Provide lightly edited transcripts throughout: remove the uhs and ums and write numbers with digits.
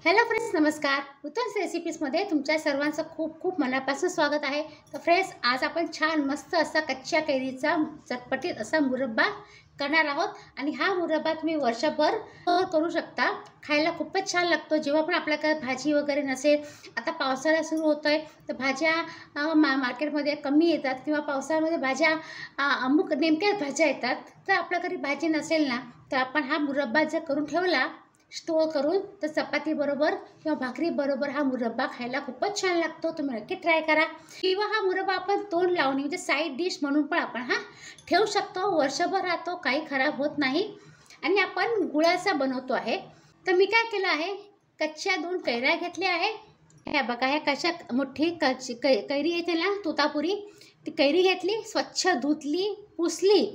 Hello friends, नमस्कार. उत्तम रेसिपीजमध्ये तुमच्या सर्वांचं खूप खूप मनापासून स्वागत आहे. तर फ्रेंड्स, आज आपण छान मस्त असा कच्च्या कैरीचा चटपटीत असा मुरब्बा करणार आहोत. आणि हा मुरब्बा तुम्ही वर्षभर करू शकता. खायला खूपच छान लागतो. जेव्हा पण आपल्याकडे भाजी वगैरे नसेल, आता पावसाळा सुरू होतोय तर भाज्या मार्केटमध्ये कमी येतात किंवा पावसाळ्यामध्ये भाज्या अमुक नेमक्याच भाज्या येतात. तर आपल्या घरी भाजी नसेल ना, तर आपण हा मुरब्बा जर करून ठेवला स्टोर करून, तर चपाती बरोबर किंवा भाकरी बरोबर हा मुरब्बा खायला खूपच छान लागतो. तुम्ही नक्की ट्राय करा. किंवा हा मुरब्बा आपण तोंड लावणी म्हणजे साईड डिश म्हणून पण आपण हा ठेवू शकतो. वर्षभर राहतो, काही खराब होत नाही. आणि आपण गुळाचा बनवतो आहे. तर मी काय केलं आहे, कच्च्या 2 कैऱ्या घेतल्या आहे. ह्या बघा, ह्या कशा मोठी कैरी येते ना, तोतापुरी, ती कैरी घेतली, स्वच्छ धुतली, पुसली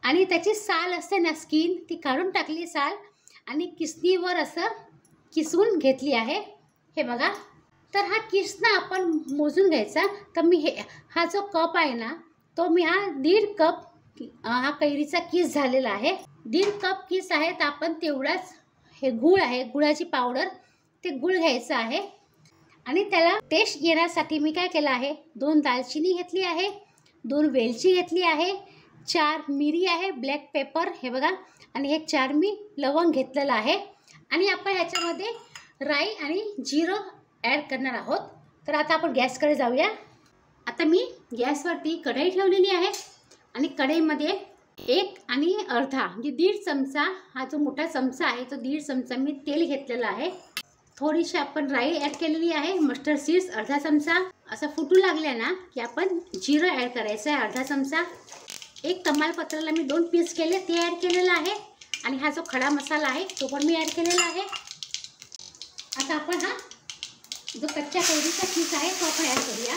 आणि त्याची साल असते ना, स्किन, ती काढून टाकली साल आणि किसणीवर असं किसून घेतली आहे. हे बघा. तर हा किसना आपण मोजून घ्यायचा. तर मी हा जो कप आहे ना, तो मी हा 1.5 कप हा कैरीचा किस झालेला आहे. 1.5 कप किस आहे. तर आपण तेवढाच हे गूळ आहे, गुळाची पावडर, ते गूळ घ्यायचं आहे. आणि त्याला टेस्ट घेण्यासाठी मी काय केलं आहे, 2 दालचिनी घेतली आहे, 2 वेलची घेतली आहे, 4 मिरी आहे, ब्लॅक पेपर, हे बघा. आणि हे 4 मी लवंग घेतलेलं आहे. आणि आपण ह्याच्यामध्ये राई आणि जिरं ॲड करणार आहोत. तर आता आपण गॅसकडे जाऊया. आता मी गॅसवरती कढई ठेवलेली आहे आणि कढईमध्ये 1 आणि अर्धा म्हणजे 1.5 चमचा, हा जो मोठा चमचा आहे तो 1.5 चमचा मी तेल घेतलेलं आहे. थोडीशी आपण राई ॲड केलेली आहे, मस्टर्ड सीड्स अर्धा चमचा. असं फुटू लागल्या ना की आपण जिरं ॲड करायचं आहे अर्धा चमचा. 1 तमालपत्राला मी 2 पीस केले, ते ॲड केलेलं आहे. आणि हा जो खडा मसाला आहे तो पण मी ॲड केलेला आहे. आता आपण हा जो कच्च्या कैरीचा किस आहे तो आपण ॲड करूया.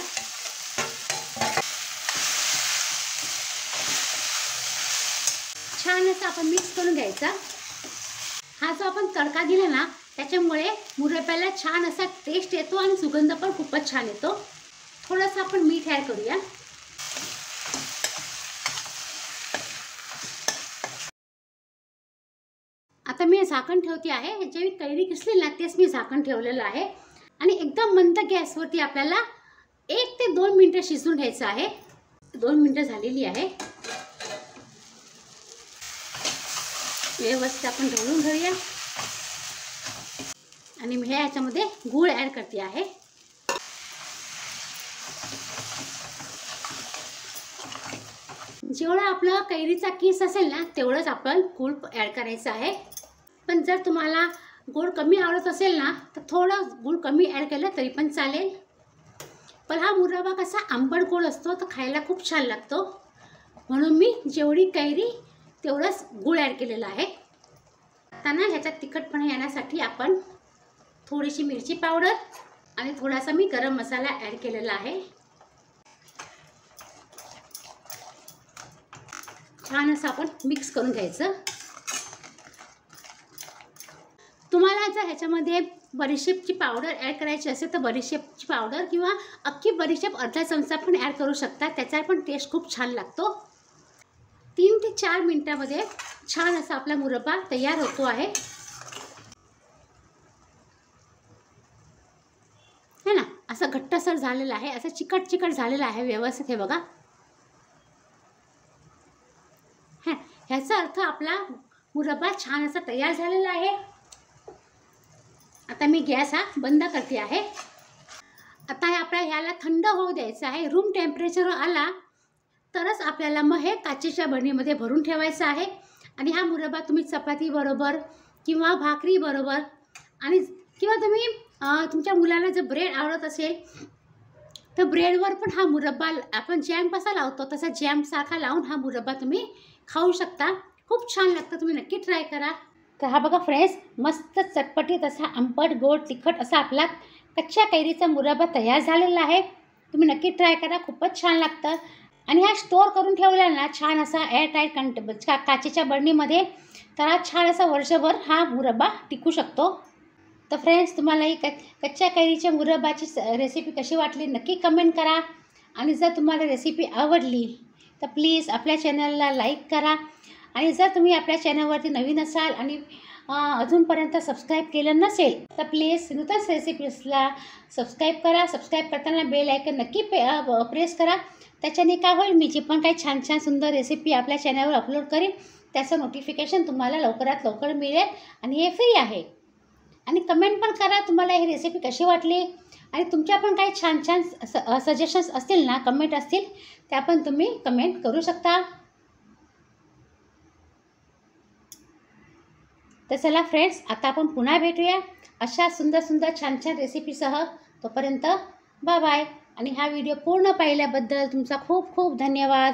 छान असं आपण मिक्स करून घ्यायचा. हा जो आपण तडका दिला ना, त्याच्यामुळे मुरब्ब्याला छान असा टेस्ट येतो आणि सुगंध पण खूपच छान येतो. थोडंसं आपण मीठ ॲड करूया. आता मी झाकण ठेवते आहे. जे मी कैरी किसली ना, तेच मी झाकण ठेवलेलं आहे. आणि एकदम मंद गॅसवरती आपल्याला 1 ते 2 मिनिटं शिजवून घ्यायचं आहे. 2 मिनिटं झालेली आहे. व्यवस्थित आपण ढवळून घेऊया. आणि मी ह्याच्यामध्ये गूळ ॲड करते आहे. जेवढा आपला कैरीचा किस असेल ना, तेवढंच आपण गूळ ॲड करायचं आहे. पण जर तुम्हाला गोड कमी आवडत असेल ना, तर थोडं गूळ कमी ॲड केलं तरी पण चालेल. पण हा मुरब्बा कसा आंबट गोड असतो, तर खायला खूप छान लागतो. म्हणून मी जेवढी कैरी तेवढंच गूळ ॲड केलेलं आहे. आता ना ह्याच्यात तिखटपणा येण्यासाठी आपण थोडीशी मिरची पावडर आणि थोडासा मी गरम मसाला ॲड केलेला आहे. छान असं आपण मिक्स करून घ्यायचं. तुम्हाला जर ह्याच्यामध्ये बडीशेपची पावडर ॲड करायची असेल तर बडीशेपची पावडर किंवा अख्खी बडीशेप अर्धा चमचा पण ॲड करू शकता. त्याचा पण टेस्ट खूप छान लागतो. 3 ते 4 मिनिटांमध्ये छान असा आपला मुरब्बा तयार होतो आहे. है ना, असं घट्टसर झालेलं आहे, असं चिकट चिकट झालेलं आहे व्यवस्थित. हे बघा. ह्याचा अर्थ आपला मुरब्बा छान असा तयार झालेला आहे. आता मी गॅस हा बंद करते आहे. आता ह्याला थंड होऊ द्यायचं आहे. रूम टेम्परेचर आला तरच आपल्याला मग हे काचेच्या बरणीमध्ये भरून ठेवायचं आहे. आणि हा मुरब्बा तुम्ही चपाती बरोबर किंवा भाकरी बरोबर आणि किंवा तुम्ही तुमच्या मुलाला जर ब्रेड आवडत असेल तर ब्रेडवर पण हा मुरब्बा आपण जॅम कसा लावतो तसा जॅमसारखा लावून हा मुरब्बा तुम्ही खाऊ शकता. खूप छान लागतं. तुम्ही नक्की ट्राय करा. तर हा बघा फ्रेंड्स, मस्त चटपटीत असा आंबट गोड तिखट असा आपला कच्च्या कैरीचा मुरब्बा तयार झालेला आहे. तुम्ही नक्की ट्राय करा. खूपच छान लागतं. आणि हा स्टोर करून ठेवला ना छान असा एअरटाईट काचेच्या बरणीमध्ये, तर हा छान असा वर्षभर हा मुरब्बा टिकू शकतो. तर फ्रेंड्स, तुम्हाला ही कच्च्या कैरीच्या मुरब्बाची रेसिपी कशी वाटली नक्की कमेंट करा. आणि जर तुम्हाला रेसिपी आवडली तर प्लीज आपल्या चॅनलला लाईक करा. आणि जर तुम्ही आपल्या चॅनलवरती नवीन असाल आणि अजूनपर्यंत सबस्क्राईब केलं नसेल तर प्लीज नूतन रेसिपीजला सबस्क्राईब करा. सबस्क्राईब करताना बेल आयकन नक्की प्रेस करा. त्याच्याने काय होईल, मी जी पण काही छान छान सुंदर रेसिपी आपल्या चॅनलवर अपलोड करीन त्याचं नोटिफिकेशन तुम्हाला लवकरात लवकर मिळेल आणि हे फ्री आहे. आणि कमेंट पण करा तुम्हाला ही रेसिपी कशी वाटली आणि तुमच्या पण काही छान छान सजेशन्स असतील ना, कमेंट असतील त्या पण तुम्ही कमेंट करू शकता. तर चला फ्रेंड्स, आता आपण पुन्हा भेटूया अशा सुंदर सुंदर छान छान रेसिपीसह. तोपर्यंत बाय बाय. आणि हा व्हिडिओ पूर्ण पाहिल्याबद्दल तुमचा खूप खूप धन्यवाद.